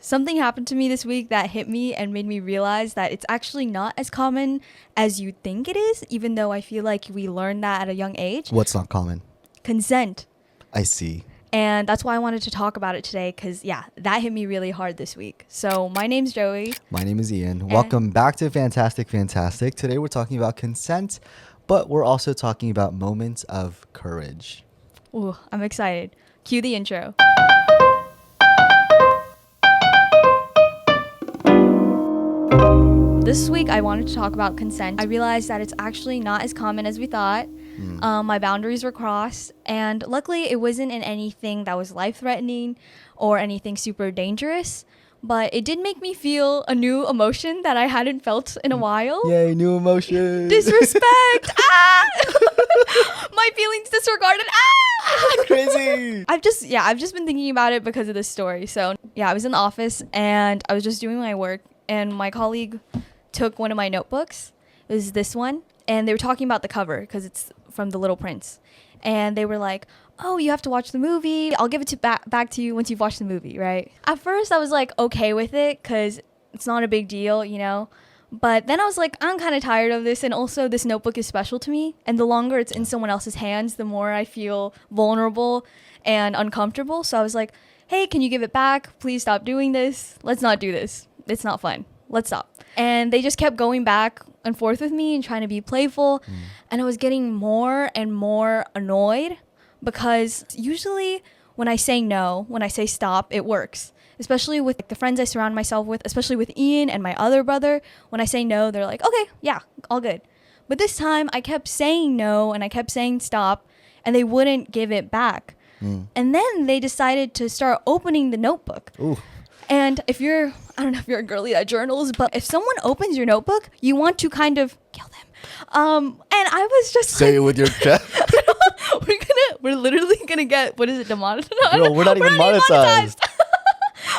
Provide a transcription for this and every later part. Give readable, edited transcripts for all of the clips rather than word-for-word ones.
Something happened to me this week that hit me and made me realize that it's actually not as common as you think it is, even though I feel like we learned that at a young age. What's not common? Consent. I see. And that's why I wanted to talk about it today because, yeah, that hit me really hard this week. So my name's Joie. My name is Ian. Welcome back to Fantastic. Today we're talking about consent, but we're also talking about moments of courage. Ooh, I'm excited. Cue the intro. This week, I wanted to talk about consent. I realized that it's actually not as common as we thought. My boundaries were crossed, and luckily, it wasn't in anything that was life-threatening or anything super dangerous. But it did make me feel a new emotion that I hadn't felt in a while. Yay, new emotion. Disrespect. My feelings disregarded. Crazy. I've just been thinking about it because of this story. So, yeah, I was in the office and I was just doing my work, and my colleague took one of my notebooks. It was this one, and they were talking about the cover because it's from The Little Prince, and they were like, oh, you have to watch the movie, I'll give it back to you once you've watched the movie, right? At first I was like okay with it because it's not a big deal, you know, but then I was like, I'm kind of tired of this, and also this notebook is special to me, and the longer it's in someone else's hands, the more I feel vulnerable and uncomfortable. So I was like, hey, can you give it back? Please stop doing this. Let's not do this. It's not fun. Let's stop. And they just kept going back and forth with me and trying to be playful. And I was getting more and more annoyed because usually when I say no, when I say stop, it works. Especially with the friends I surround myself with, especially with Ian and my other brother. When I say no, they're like, okay, yeah, all good. But this time I kept saying no and I kept saying stop, and they wouldn't give it back. And then they decided to start opening the notebook. Ooh. And I don't know if you're a girly that journals, but if someone opens your notebook, you want to kind of kill them. And I was just Say it with your chest. we're literally gonna get, what is it, demonetized? Girl, we're not even monetized.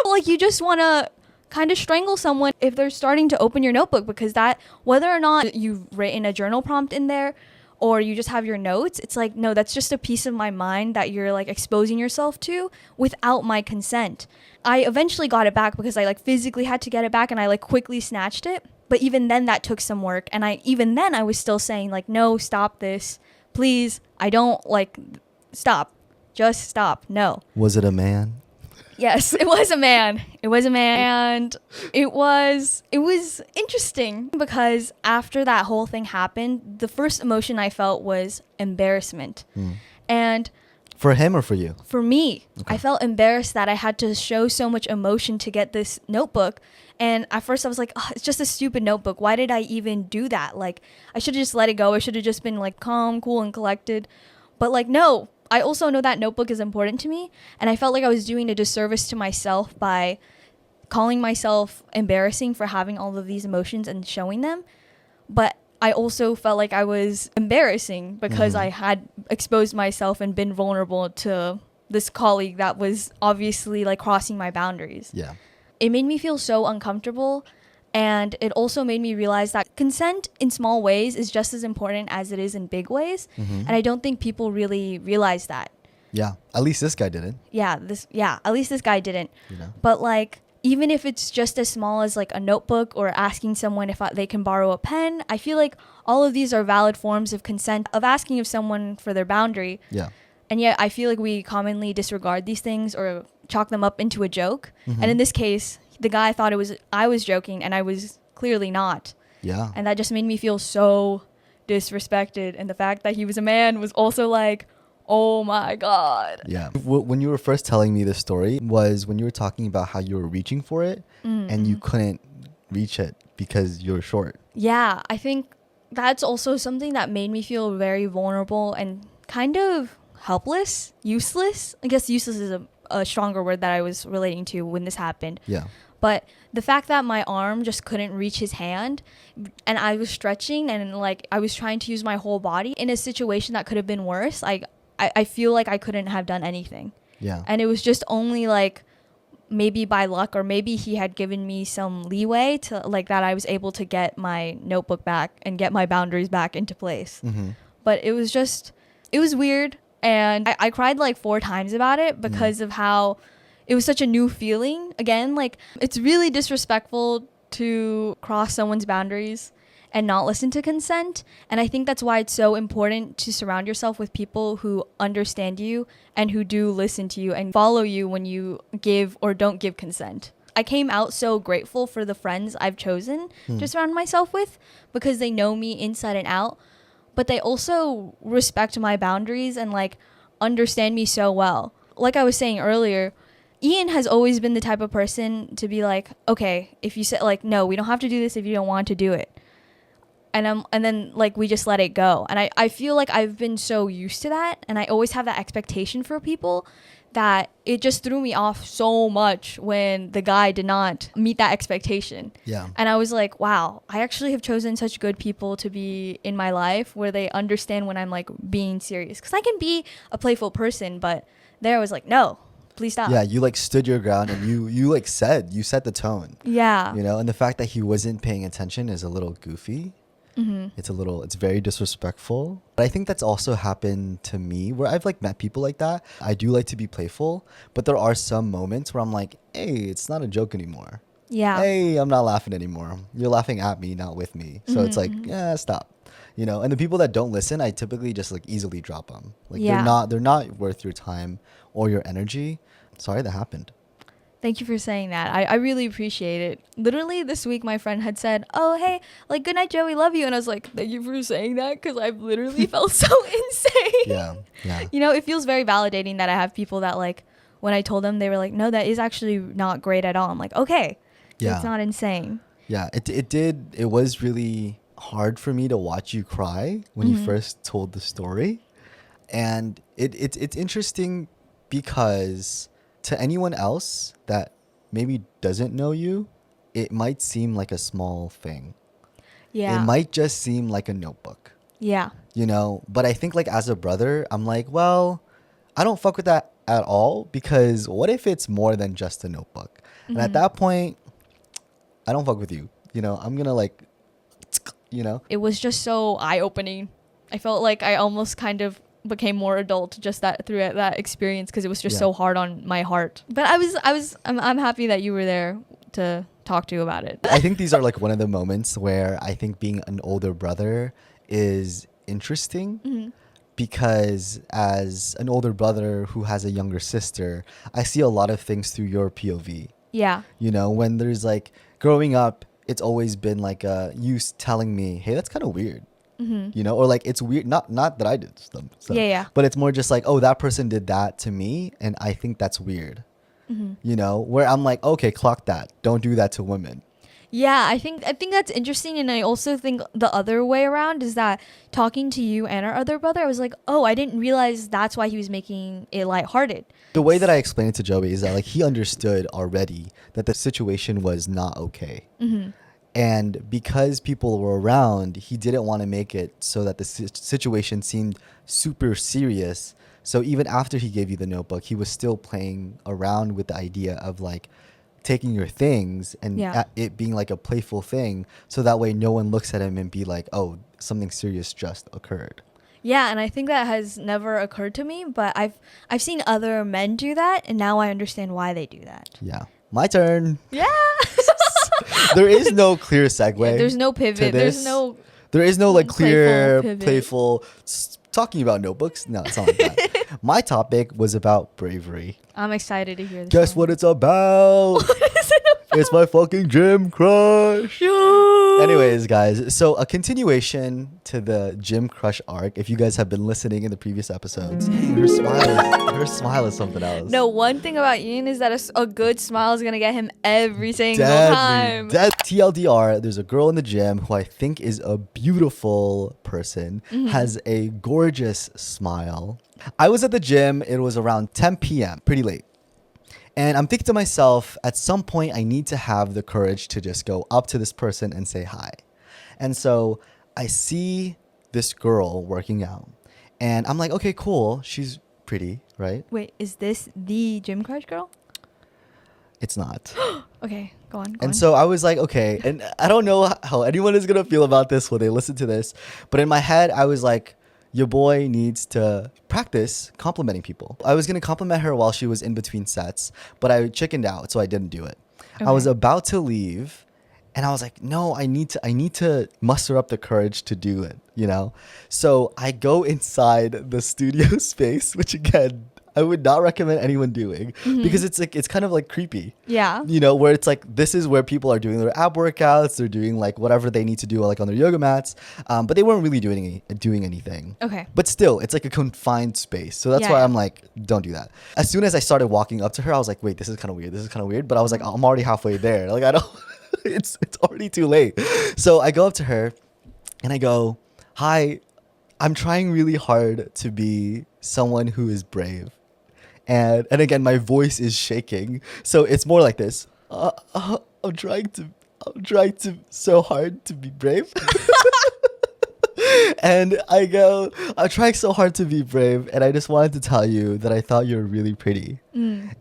Like, you just want to kind of strangle someone if they're starting to open your notebook, because that, whether or not you've written a journal prompt in there or you just have your notes, it's like, no, that's just a piece of my mind that you're like exposing yourself to without my consent. I eventually got it back because I like physically had to get it back, and I like quickly snatched it. But even then that took some work, and I was still saying like, no, stop this, please. I don't like, stop, just stop. No. Was it a man? Yes, it was a man. It was a man. And it was interesting because after that whole thing happened, the first emotion I felt was embarrassment. And for him or for you? For me. Okay. I felt embarrassed that I had to show so much emotion to get this notebook. And at first I was like, oh, it's just a stupid notebook. Why did I even do that? Like, I should have just let it go. I should have just been like calm, cool, and collected. But like, no. I also know that notebook is important to me, and I felt like I was doing a disservice to myself by calling myself embarrassing for having all of these emotions and showing them. But I also felt like I was embarrassing because I had exposed myself and been vulnerable to this colleague that was obviously like crossing my boundaries. Yeah. It made me feel so uncomfortable. And it also made me realize that consent in small ways is just as important as it is in big ways. And I don't think people really realize that. Yeah. At least this guy didn't. At least this guy didn't. You know? But like, even if it's just as small as like a notebook or asking someone if they can borrow a pen, I feel like all of these are valid forms of consent, of asking of someone for their boundary. Yeah. And yet I feel like we commonly disregard these things or chalk them up into a joke. And in this case, the guy thought I was joking, and I was clearly not. Yeah. And that just made me feel so disrespected. And the fact that he was a man was also like, oh my God. Yeah. When you were first telling me this story was when you were talking about how you were reaching for it and you couldn't reach it because you're short. Yeah. I think that's also something that made me feel very vulnerable and kind of helpless, useless. I guess useless is a stronger word that I was relating to when this happened. Yeah. But the fact that my arm just couldn't reach his hand, and I was stretching and like I was trying to use my whole body in a situation that could have been worse, I feel like I couldn't have done anything. Yeah. And it was just only like maybe by luck, or maybe he had given me some leeway to like that I was able to get my notebook back and get my boundaries back into place. But it was weird. And I cried like 4 times about it because of how it was such a new feeling. Again, like, it's really disrespectful to cross someone's boundaries and not listen to consent. And I think that's why it's so important to surround yourself with people who understand you and who do listen to you and follow you when you give or don't give consent. I came out so grateful for the friends I've chosen to surround myself with, because they know me inside and out, but they also respect my boundaries and like understand me so well. Like I was saying earlier, Ian has always been the type of person to be like, okay, if you say like, no, we don't have to do this if you don't want to do it. And then like we just let it go. And I feel like I've been so used to that, and I always have that expectation for people, that it just threw me off so much when the guy did not meet that expectation. Yeah. And I was like, wow, I actually have chosen such good people to be in my life where they understand when I'm like being serious. Because I can be a playful person, but there I was like, no, please stop. Yeah, you like stood your ground, and you like you set the tone. Yeah. You know, and the fact that he wasn't paying attention is a little goofy. It's very disrespectful. But I think that's also happened to me, where I've like met people like that. I do like to be playful, but there are some moments where I'm like, hey, it's not a joke anymore. Yeah. Hey, I'm not laughing anymore. You're laughing at me, not with me. So it's like, yeah, stop. You know, and the people that don't listen, I typically just like easily drop them. Like they're not worth your time or your energy. Sorry that happened. Thank you for saying that. I really appreciate it. Literally this week, my friend had said, oh, hey, like, good night, Joey, love you. And I was like, thank you for saying that, because I've literally felt so insane. Yeah. You know, it feels very validating that I have people that, like, when I told them, they were like, no, that is actually not great at all. I'm like, okay, it's not insane. Yeah, it was really hard for me to watch you cry when you first told the story. And it's interesting because to anyone else that maybe doesn't know you, it might seem like a small thing. Yeah. It might just seem like a notebook. Yeah. You know, but I think like as a brother, I'm like, well, I don't fuck with that at all, because what if it's more than just a notebook? And at that point, I don't fuck with you. You know, I'm gonna like, you know. It was just so eye-opening. I felt like I almost kind of became more adult just through that experience, because it was just so hard on my heart. But I'm happy that you were there to talk to about it. I think these are like one of the moments where I think being an older brother is interesting, because as an older brother who has a younger sister, I see a lot of things through your POV. Yeah. You know, when there's like growing up, it's always been like you telling me, hey, that's kind of weird. You know, or like it's weird, not that I did stuff, but it's more just like, oh, that person did that to me and I think that's weird. You know, where I'm like, okay, clock that, don't do that to women. Yeah, I think that's interesting. And I also think the other way around is that talking to you and our other brother, I was like, oh, I didn't realize that's why he was making it lighthearted. The way that I explained it to Joey is that like he understood already that the situation was not okay. And because people were around, he didn't want to make it so that the situation seemed super serious. So even after he gave you the notebook, he was still playing around with the idea of like taking your things and it being like a playful thing. So that way no one looks at him and be like, oh, something serious just occurred. Yeah, and I think that has never occurred to me, but I've seen other men do that, and now I understand why they do that. Yeah. My turn. Yeah. There is no clear segue. Yeah, there's no pivot. There is no like clear, playful talking about notebooks. No, it's not like that. My topic was about bravery. I'm excited to hear this. Guess what it's about? What is it about? It's my fucking gym crush. Yeah. Anyways, guys, so a continuation to the gym crush arc. If you guys have been listening in the previous episodes, her smile is something else. No, one thing about Ian is that a good smile is gonna get him every single time. TLDR, there's a girl in the gym who I think is a beautiful person, has a gorgeous smile. I was at the gym. It was around 10 p.m., pretty late. And I'm thinking to myself, at some point, I need to have the courage to just go up to this person and say hi. And so I see this girl working out. And I'm like, okay, cool. She's pretty, right? Wait, is this the gym crush girl? It's not. Okay, go on. And so I was like, okay. And I don't know how anyone is going to feel about this when they listen to this. But in my head, I was like, your boy needs to practice complimenting people. I was going to compliment her while she was in between sets, but I chickened out, so I didn't do it. I was about to leave, and I was like, no, I need to muster up the courage to do it, you know? So I go inside the studio space, which again, I would not recommend anyone doing because it's kind of like creepy. Yeah. You know, where it's like, this is where people are doing their ab workouts, they're doing like whatever they need to do like on their yoga mats. But they weren't really doing anything. Okay. But still, it's like a confined space. So that's why I'm like, don't do that. As soon as I started walking up to her, I was like, wait, this is kind of weird. But I was like, I'm already halfway there. Like, I don't, it's already too late. So I go up to her and I go, hi, I'm trying really hard to be someone who is brave. And again, my voice is shaking. So it's more like this. I'm trying to so hard to be brave. And I go, I'm trying so hard to be brave. And I just wanted to tell you that I thought you were really pretty.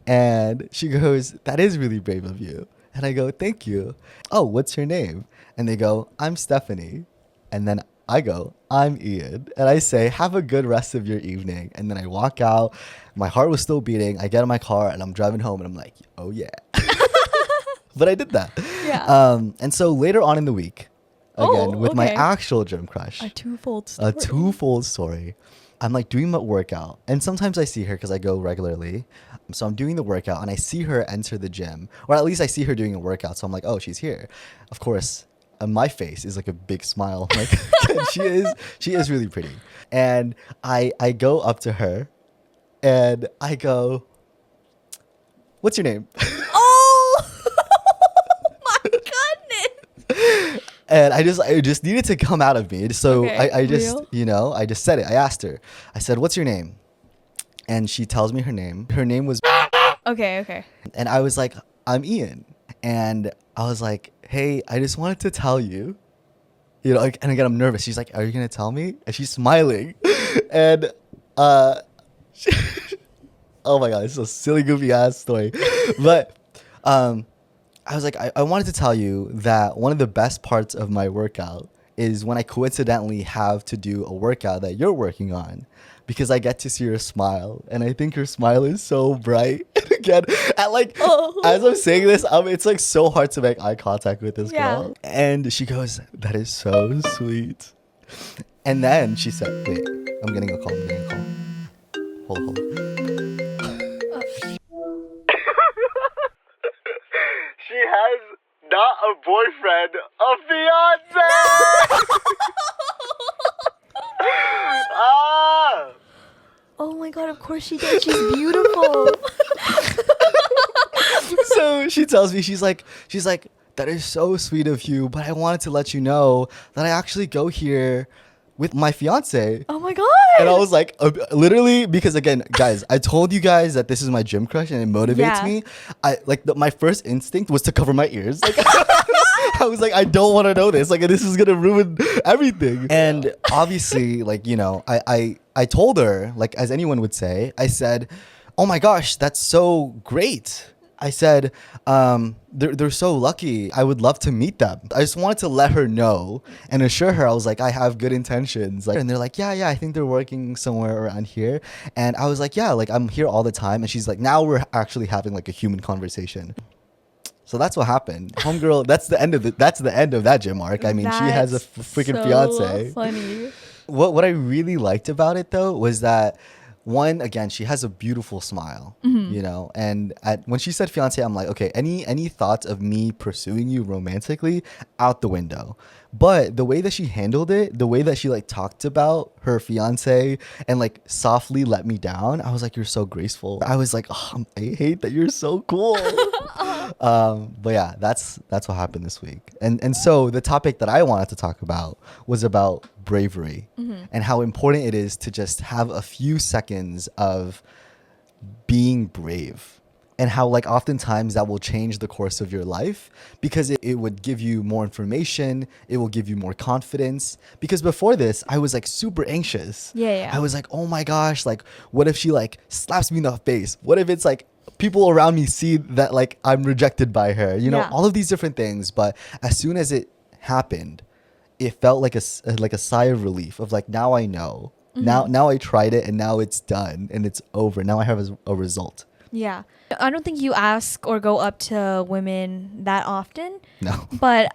And she goes, that is really brave of you. And I go, thank you. Oh, what's your name? And they go, I'm Stephanie. And then I go, I'm Ian. And I say, have a good rest of your evening. And then I walk out. My heart was still beating. I get in my car and I'm driving home and I'm like, oh yeah. But I did that. Yeah. And so later on in the week, again, with my actual gym crush. A twofold story. A twofold story. I'm like doing my workout. And sometimes I see her because I go regularly. So I'm doing the workout and I see her enter the gym. Or at least I see her doing a workout. So I'm like, oh, she's here. Of course, my face is like a big smile. Like she is really pretty. And I go up to her and I go, what's your name? Oh my goodness. And I just needed to come out of me. So I just, real? I just said it. I asked her. I said, what's your name? And she tells me her name. Her name was Okay. And I was like, I'm Ian. And I was like, hey, I just wanted to tell you, like, and again, I'm nervous. She's like, are you going to tell me? And she's smiling. And, oh my God, this is a silly, goofy ass story. But, I was like, I wanted to tell you that one of the best parts of my workout is when I coincidentally have to do a workout that you're working on, because I get to see her smile, and I think her smile is so bright. And again, as I'm saying this, it's like so hard to make eye contact with this girl. And she goes, that is so sweet. And then she said, wait, I'm getting a call. Hold on. She has not a boyfriend, a fiance. Oh my God, of course she did. She's beautiful. So she tells me, she's like, that is so sweet of you, but I wanted to let you know that I actually go here with my fiance. Oh my God. And I was like, literally, because again, guys, I told you guys that this is my gym crush and it motivates me. My first instinct was to cover my ears. Like, I was like, I don't want to know this. Like, this is gonna ruin everything. And obviously, like, I told her, like, as anyone would say, I said, oh my gosh, that's so great. I said, they're so lucky. I would love to meet them. I just wanted to let her know and assure her. I was like, I have good intentions. Like, and they're like, yeah, I think they're working somewhere around here. And I was like, yeah, like I'm here all the time. And she's like, now we're actually having like a human conversation. So that's what happened. Homegirl, that's the end of that gym arc. I mean, she has a freaking fiance. Funny. What I really liked about it though was that, one, again, she has a beautiful smile, and when she said fiance, I'm like, okay, any thoughts of me pursuing you romantically, out the window. But the way that she handled it, the way that she like talked about her fiance and like softly let me down, I was like, you're so graceful. I was like, oh, I hate that you're so cool. But yeah, that's what happened this week. And so the topic that I wanted to talk about was about bravery and how important it is to just have a few seconds of being brave, and how like oftentimes that will change the course of your life, because it would give you more information, it will give you more confidence. Because before this, I was like super anxious. I was like, oh my gosh, like what if she like slaps me in the face? What if it's like people around me see that like I'm rejected by her, all of these different things. But as soon as it happened, it felt like a sigh of relief of like, now I know Now I tried it and now it's done and it's over. Now I have a result. Yeah. I don't think you ask or go up to women that often. No. But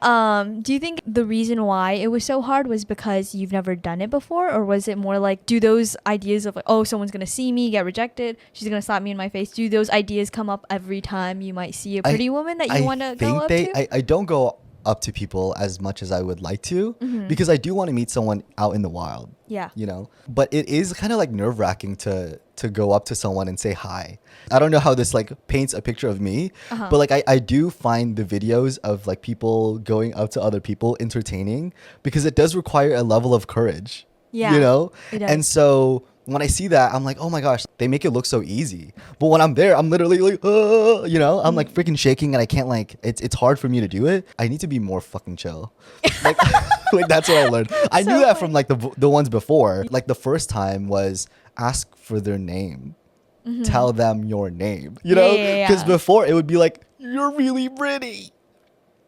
do you think the reason why it was so hard was because you've never done it before? Or was it more like, do those ideas of like, oh, someone's going to see me, get rejected, she's going to slap me in my face, do those ideas come up every time you might see a pretty woman that you want to go up to? I don't go up to people as much as I would like to because I do want to meet someone out in the wild. Yeah. You know, but it is kind of like nerve-wracking to go up to someone and say hi. I don't know how this like paints a picture of me, but like I do find the videos of like people going up to other people entertaining because it does require a level of courage. Yeah, you know? it does. And so when I see that, I'm like, oh my gosh, they make it look so easy. But when I'm there, I'm literally like, you know, I'm like freaking shaking and I can't like, it's hard for me to do it. I need to be more fucking chill. Like, like that's what I learned. I knew that from like the ones before. Like the first time was ask for their name. Tell them your name. You know? Because before it would be like, you're really pretty.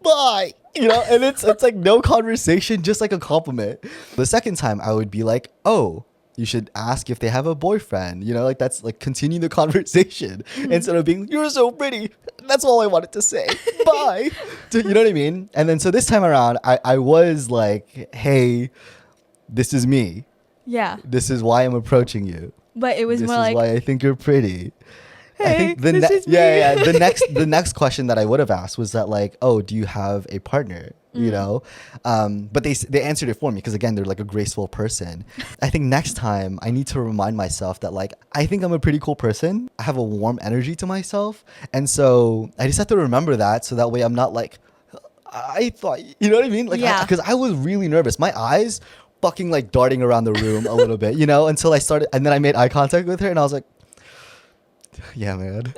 Bye. You know, and it's like no conversation, just like a compliment. The second time I would be like, oh, you should ask if they have a boyfriend. You know, like that's like continue the conversation instead of being, you're so pretty. That's all I wanted to say. Bye. You know what I mean? And then so this time around, I was like, hey, this is me. Yeah. This is why I'm approaching you. But it was This more is like, why I think you're pretty. I hey, think this is me. the next question that I would have asked was that like, oh, do you have a partner? You know, but they answered it for me because again they're like a graceful person. I think next time I need to remind myself that like I think I'm a pretty cool person. I have a warm energy to myself, and so I just have to remember that so that way I'm not like I thought. You know what I mean? Like because I was really nervous. My eyes fucking like darting around the room a little bit. You know, until I started, and then I made eye contact with her, and I was like, yeah, man.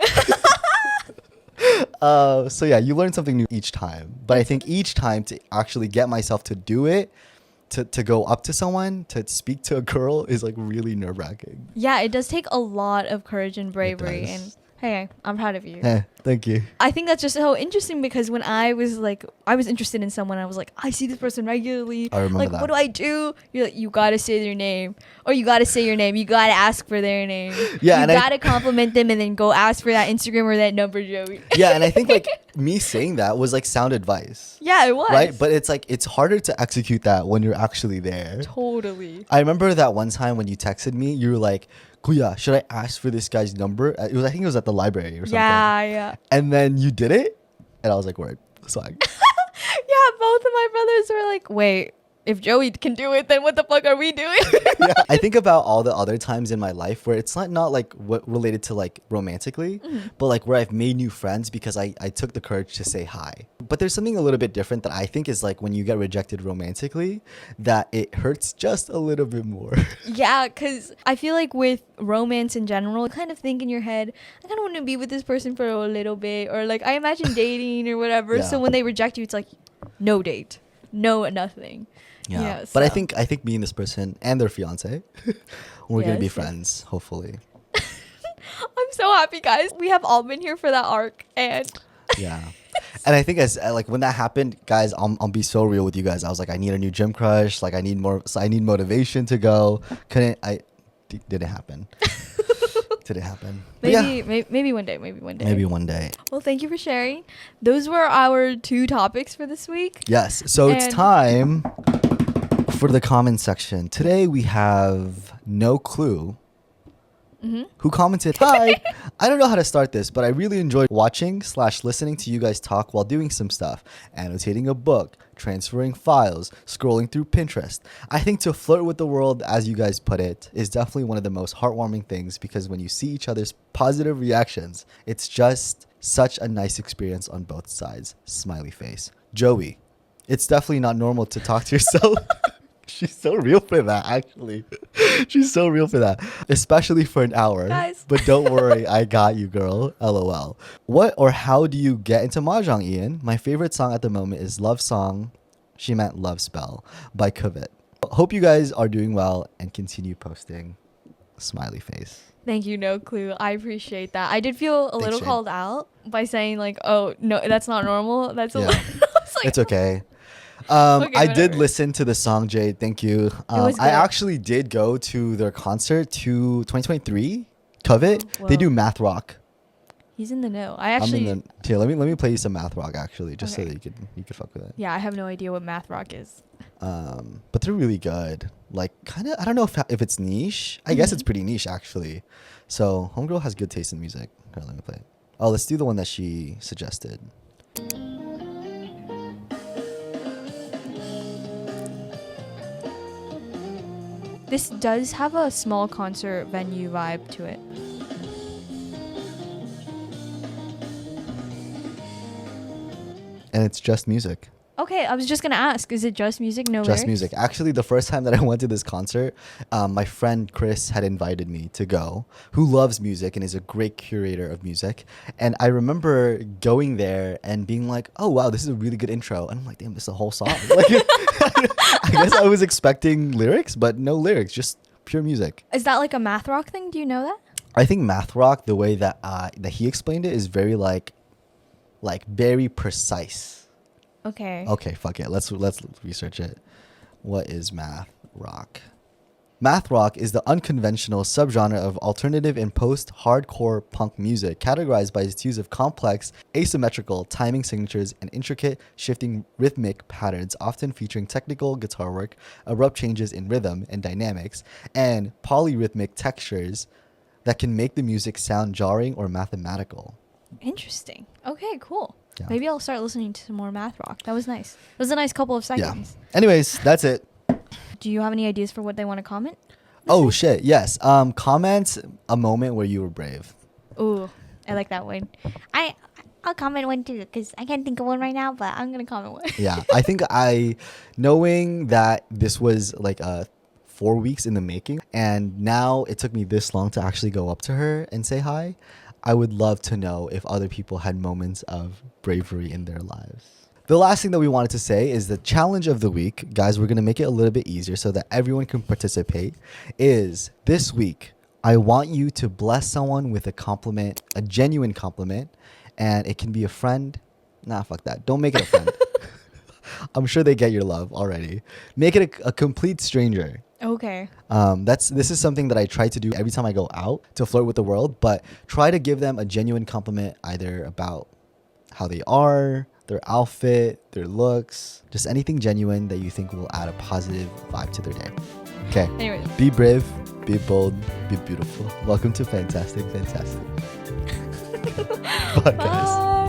So yeah, you learn something new each time. But I think each time to actually get myself to do it, to go up to someone, to speak to a girl is like really nerve-wracking. Yeah, it does take a lot of courage and bravery. And hey, I'm proud of you. Thank you. I think that's just so interesting because when I was interested in someone, I was like, I see this person regularly. I remember like, that. what do I do? You're like, you gotta say their name, or you gotta say your name. You gotta ask for their name. Yeah, you and gotta compliment them, and then go ask for that Instagram or that number, Joey. Yeah, and I think like me saying that was like sound advice. Yeah, it was. Right, but it's like it's harder to execute that when you're actually there. Totally. I remember that one time when you texted me, you were like, Kuya, should I ask for this guy's number? I think it was at the library or something. Yeah. And then you did it, and I was like, word, swag. Yeah, both of my brothers were like, wait, if Joey can do it, then what the fuck are we doing? Yeah, I think about all the other times in my life where it's not like what related to like romantically, but like where I've made new friends because I took the courage to say hi. But there's something a little bit different that I think is like when you get rejected romantically, that it hurts just a little bit more. Yeah, because I feel like with romance in general, you kind of think in your head, I kind of want to be with this person for a little bit, or like I imagine dating or whatever. Yeah. So when they reject you, it's like no date, no nothing. Yeah, but I think me and this person and their fiance, we're gonna be friends, hopefully. I'm so happy, guys. We have all been here for that arc, and yeah. And I think as like when that happened, guys, I'll be so real with you guys. I was like, I need a new gym crush. Like I need motivation to go. Didn't happen. Didn't happen. Maybe one day. Maybe one day. Well, thank you for sharing. Those were our 2 topics for this week. Yes. So it's time for the comment section. Today we have No Clue, who commented, hi, I don't know how to start this, but I really enjoyed watching/listening to you guys talk while doing some stuff, annotating a book, transferring files, scrolling through Pinterest. I think to flirt with the world, as you guys put it, is definitely one of the most heartwarming things because when you see each other's positive reactions, it's just such a nice experience on both sides. Smiley face. Joey, it's definitely not normal to talk to yourself. She's so real for that, actually. She's so real for that, especially for an hour. Guys. But don't worry, I got you, girl. LOL. What or how do you get into mahjong, Ian? My favorite song at the moment is Love Song, she meant Love Spell, by Kavit. Hope you guys are doing well and continue posting. Smiley face. Thank you, No Clue. I appreciate that. I did feel a little Shane. called out by saying like, oh, no, that's not normal. That's a Yeah. little... I was like, It's okay. Okay, I did whatever. listen to the song, Jade. Thank you. was I good. actually did go to their concert to 2023. Covet. Oh, They do whoa. math rock. He's in the know. I I'm in actually, the here. Let me play you some math rock actually, just so Okay. that you could fuck with it. yeah, I have no idea what math rock is. But they're really good. Like kind of, I don't know if it's niche. I guess it's Mhm. pretty niche actually. So Homegirl has good taste in music. Okay, let me play it. Oh, let's do the one that she suggested. This does have a small concert venue vibe to it. And it's just music. Okay, I was just gonna ask, is it just music, no Just lyrics? music. Actually, the first time that I went to this concert, my friend Chris had invited me to go, who loves music and is a great curator of music. And I remember going there and being like, "Oh wow, this is a really good intro." And I'm like, "Damn, this is a whole song." Like, I guess I was expecting lyrics, but no lyrics, just pure music. Is that like a math rock thing? Do you know that? I think math rock, the way that he explained it, is very like very precise. Okay. Okay, fuck it. Let's research it. What is math rock? Math rock is the unconventional subgenre of alternative and post-hardcore punk music, categorized by its use of complex, asymmetrical timing signatures and intricate, shifting rhythmic patterns, often featuring technical guitar work, abrupt changes in rhythm and dynamics, and polyrhythmic textures that can make the music sound jarring or mathematical. Interesting. Okay, cool. Yeah. Maybe I'll start listening to some more math rock. That was nice. It was a nice couple of Yeah. seconds. Anyways, that's it. Do you have any ideas for what they want to comment? Oh shit, yes. Comment a moment where you were brave. Ooh, I like that one. I'll comment one too, because I can't think of one right now, but I'm gonna comment one. Yeah, I think knowing that this was like 4 weeks in the making, and now it took me this long to actually go up to her and say hi. I would love to know if other people had moments of bravery in their lives. The last thing that we wanted to say is the challenge of the week. Guys, we're going to make it a little bit easier so that everyone can participate. Is this week, I want you to bless someone with a compliment, a genuine compliment, and it can be a friend. Nah, fuck that. Don't make it a friend. I'm sure they get your love already. Make it a complete stranger. Okay. This is something that I try to do every time I go out to flirt with the world, but try to give them a genuine compliment, either about how they are, their outfit, their looks, just anything genuine that you think will add a positive vibe to their day. Okay. Anyways. Be brave, be bold, be beautiful. Welcome to Fantastic. Bye, guys. Bye.